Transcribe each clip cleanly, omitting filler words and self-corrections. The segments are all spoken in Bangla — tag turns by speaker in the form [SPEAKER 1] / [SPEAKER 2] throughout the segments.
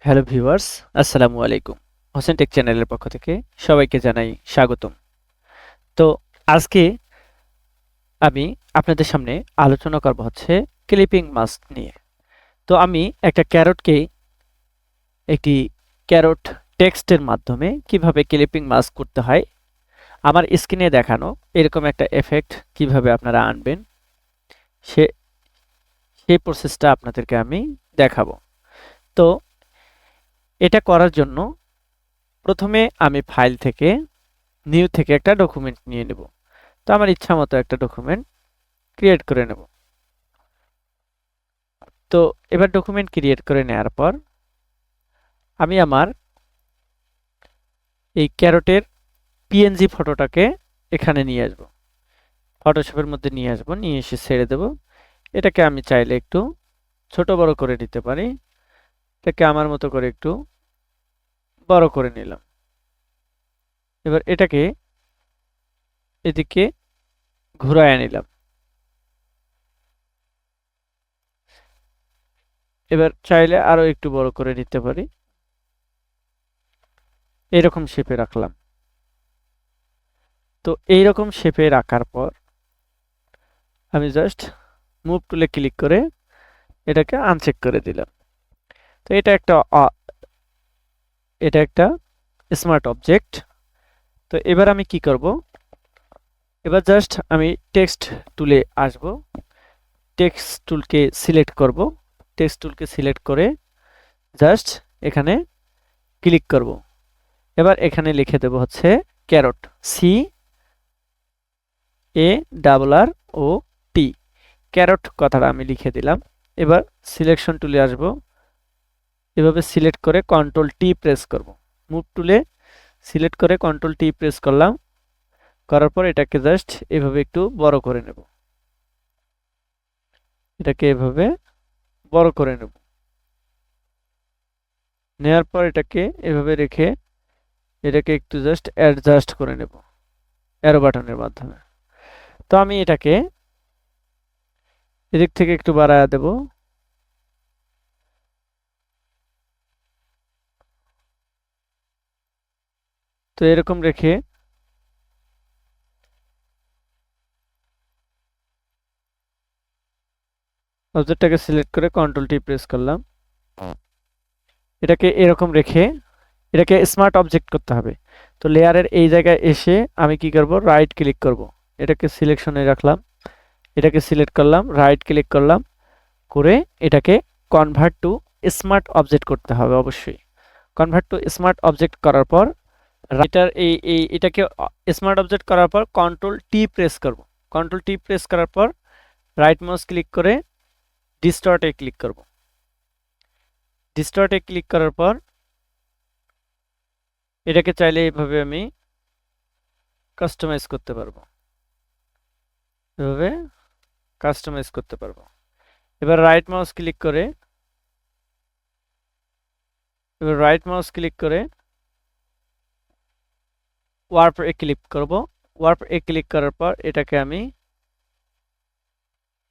[SPEAKER 1] হ্যালো ভিউয়ার্স, আসসালামু আলাইকুম। হোসেন টেক চ্যানেলের পক্ষ থেকে সবাইকে জানাই স্বাগতম। তো আজকে আমি আপনাদের সামনে আলোচনা করব হচ্ছে ক্লিপিং মাস্ক নিয়ে। তো আমি একটা ক্যারটকে একটি ক্যারট টেক্সটের মাধ্যমে কিভাবে ক্লিপিং মাস্ক করতে হয়, আমার স্ক্রিনে দেখানো এরকম একটা এফেক্ট কিভাবে আপনারা আনবেন সে সেই প্রসেসটা আপনাদেরকে আমি দেখাবো। তো এটা করার জন্য প্রথমে আমি ফাইল থেকে নিউ থেকে একটা ডকুমেন্ট নিয়ে নেব। তো আমার ইচ্ছা মতো একটা ডকুমেন্ট ক্রিয়েট করে নেব। তো এবার ডকুমেন্ট ক্রিয়েট করে নেওয়ার পর আমি আমার এই ক্যারটের পিএনজি ফটোটাকে এখানে নিয়ে আসব, ফটোশপের মধ্যে নিয়ে আসব, নিয়ে এসে ছেড়ে দেব। এটাকে আমি চাইলে একটু ছোট বড় করে নিতে পারি। এটাকে আমার মতো করে একটু বড় করে নিলাম। এবার এটাকে এদিকে ঘুরায় নিলাম। এবার চাইলে আরো একটু বড় করে নিতে পারি। এরকম শেপে রাখলাম। তো এইরকম শেপে রাখার পর আমি জাস্ট মুভ টুলে ক্লিক করে এটাকে আনচেক করে দিলাম। তো এটা একটা স্মার্ট অবজেক্ট। তো এবার আমি কি করব, এবার জাস্ট আমি টেক্সট টুলে আসব, টেক্সট টুলকে সিলেক্ট করব, টেক্সট টুলকে সিলেক্ট করে জাস্ট এখানে ক্লিক করব। এবার এখানে লিখে দেব হচ্ছে carrot, C A double R O T, carrot কথাটা আমি লিখে দিলাম। এবার সিলেকশন টুলে আসব, এভাবে সিলেক্ট করে কন্ট্রোল টি প্রেস করব। মুভ টুলে সিলেক্ট করে কন্ট্রোল টি প্রেস করলাম, করার পর এটাকে জাস্ট এভাবে একটু বড় করে নেব। এটাকে এভাবে বড় করে নেব। নেওয়ার পর এটাকে এভাবে রেখে এটাকে একটু জাস্ট অ্যাডজাস্ট করে নেব অ্যারো বাটনের মাধ্যমে। তো আমি এটাকে এদিক থেকে একটু বাড়ায়া দেব। তো এরকম রেখে অবজেক্টটাকে সিলেক্ট করে কন্ট্রোল টি প্রেস করলাম। এটাকে এরকম রেখে এটাকে স্মার্ট অবজেক্ট করতে হবে। তো লেয়ারের এই জায়গায় এসে আমি কি করব, রাইট ক্লিক করব, এটাকে সিলেকশনে রাখলাম, এটাকে সিলেক্ট করলাম, রাইট ক্লিক করলাম, করে এটাকে কনভার্ট টু স্মার্ট অবজেক্ট করতে হবে। অবশ্যই কনভার্ট টু স্মার্ট অবজেক্ট করার পর এটাকে স্মার্ট অবজেক্ট করার পর কন্ট্রোল টি প্রেস করব। কন্ট্রোল টি প্রেস করার পর রাইট মাউস ক্লিক করে ডিস্টর্টে ক্লিক করব। ডিস্টর্টে ক্লিক করার পর এটাকে চাইলে এইভাবে আমি কাস্টমাইজ করতে পারবো, এভাবে কাস্টমাইজ করতে পারবো। এবার রাইট মাউস ক্লিক করে ওয়ার্প এ ক্লিক করব। ওয়ার্প এ ক্লিক করার পর এটাকে আমি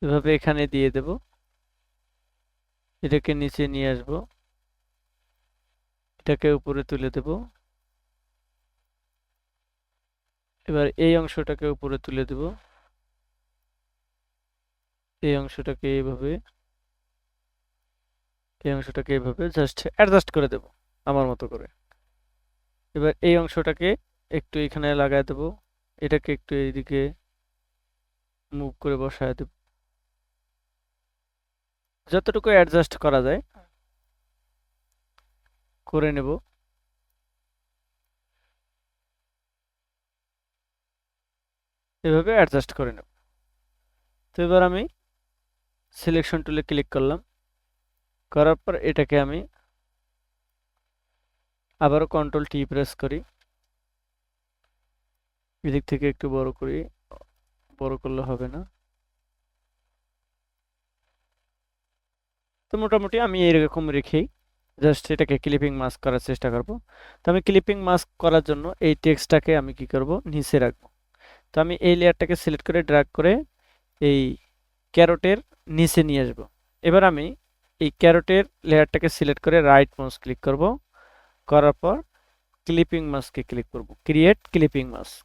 [SPEAKER 1] এভাবে এখানে দিয়ে দেব, এটাকে নিচে নিয়ে আসব, এটাকে উপরে তুলে দেব। এবার এই অংশটাকে উপরে তুলে দেব, এই অংশটাকে এইভাবে জাস্ট অ্যাডজাস্ট করে দেব আমার মতো করে। এবার এই অংশটাকে একটু এখানে লাগায় দেব, এটাকে একটু এইদিকে মুভ করে বসায় দেব, যতটুকু অ্যাডজাস্ট করা যায় করে নেব। এভাবে অ্যাডজাস্ট করে নেব। তো এবার আমি সিলেকশন টুলে ক্লিক করলাম, করার পর এটাকে আমি আবারও কন্ট্রোল টি প্রেস করি, এদিক থেকে একটু বড় করি, বড় করলে হবে না। তো মোটামুটি আমি এরকম রেখেই জাস্ট এটাকে ক্লিপিং মাস্ক করার চেষ্টা করব। তো আমি ক্লিপিং মাস্ক করার জন্য এই টেক্সটটাকে আমি কি করব, নিচে রাখবো। তো আমি এই লেয়ারটাকে সিলেক্ট করে ড্র্যাগ করে এই ক্যারটের নিচে নিয়ে আসব। এবার আমি এই ক্যারটের লেয়ারটাকে সিলেক্ট করে রাইট মাউস ক্লিক করব, করার পর ক্লিপিং মাস্কে ক্লিক করব, create clipping mask.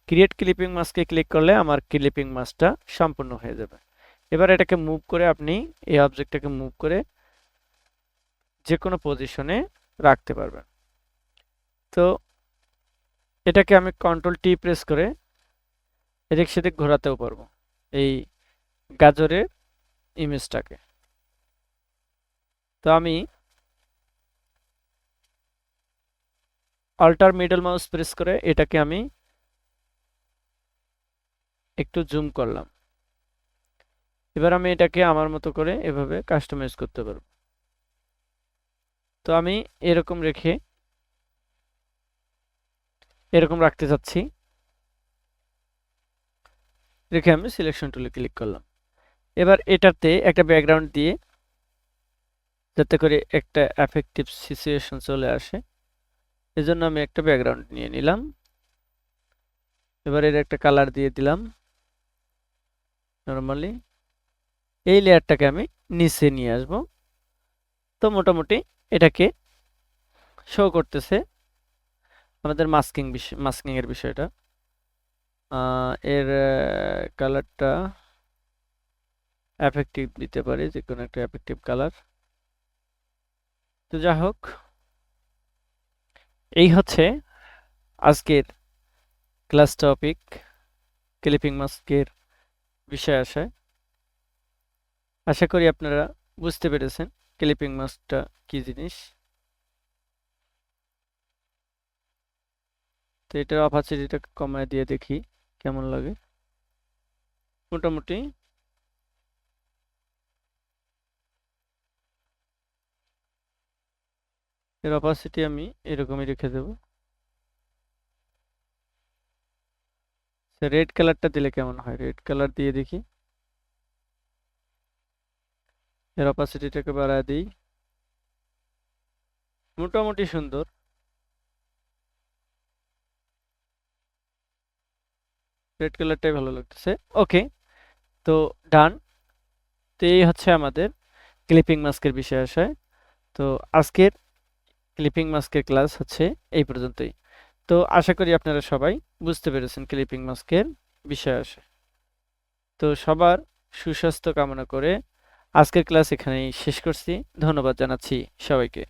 [SPEAKER 1] Create clipping মাস্কে ক্লিক করলে আমার ক্লিপিং মাস্কটা সম্পূর্ণ হয়ে যাবে। এবার এটাকে মুভ করে আপনি এই অবজেক্টটাকে মুভ করে যে কোনো পজিশনে রাখতে পারবেন। তো এটাকে আমি কন্ট্রোল টি প্রেস করে এদিক সেদিক ঘোরাতেও পারবো এই গাজরের ইমেজটাকে। তো আমি অল্টার মিডল মাউস প্রেস করে এটাকে আমি একটু জুম করলাম। এবার আমি এটাকে আমার মতো করে এভাবে কাস্টমাইজ করতে পারবো। তো আমি এরকম রেখে এরকম রাখতে চাচ্ছি, রেখে আমি সিলেকশন টুলে ক্লিক করলাম। এবার এটাতে একটা ব্যাকগ্রাউন্ড দিয়ে যাতে করে একটা এফেক্টিভ সিচুয়েশন চলে আসে, এজন্য আমি একটা ব্যাকগ্রাউন্ড নিয়ে নিলাম। এবার এর একটা কালার দিয়ে দিলাম নরমালি। এই লেয়ারটাকে আমি নিচে নিয়ে আসব। তো মোটামুটি এটাকে শো করতেছে আমাদের মাস্কিং এর বিষয়টা। এর কালারটা এফেক্টিভ দিতে পারি, যে কোনো একটা এফেক্টিভ কালার। তো যা হোক, এই হচ্ছে আজকের ক্লাস টপিক, ক্লিপিং মাস্কের বিষয় আশায়। আশা করি আপনারা বুঝতে পেরেছেন ক্লিপিং মাস্কটা কি জিনিস। তো এটার অপাসিটিটা কমায় দিয়ে দেখি কেমন লাগে। মোটামুটি এর অপাসিটি আমি এরকমই রেখে দেব। রেড কালারটা দিলে কেমন হয়, রেড কালার দিয়ে দেখি। এর অপাসিটিটাকে বাড়ায় দিই, মোটামুটি সুন্দর। রেড কালারটাই ভালো লাগতেছে। ওকে, তো ডান। তো এই হচ্ছে আমাদের ক্লিপিং মাস্কের বিষয় আশায়। তো আজকের ক্লিপিং মাস্কের ক্লাস হচ্ছে এই পর্যন্তই। তো আশা করি আপনারা সবাই বুঝতে পেরেছেন ক্লিপিং মাস্কের বিষয় আসে। তো সবার সুস্বাস্থ্য কামনা করে আজকের ক্লাস এখানেই শেষ করছি। ধন্যবাদ জানাচ্ছি সবাইকে।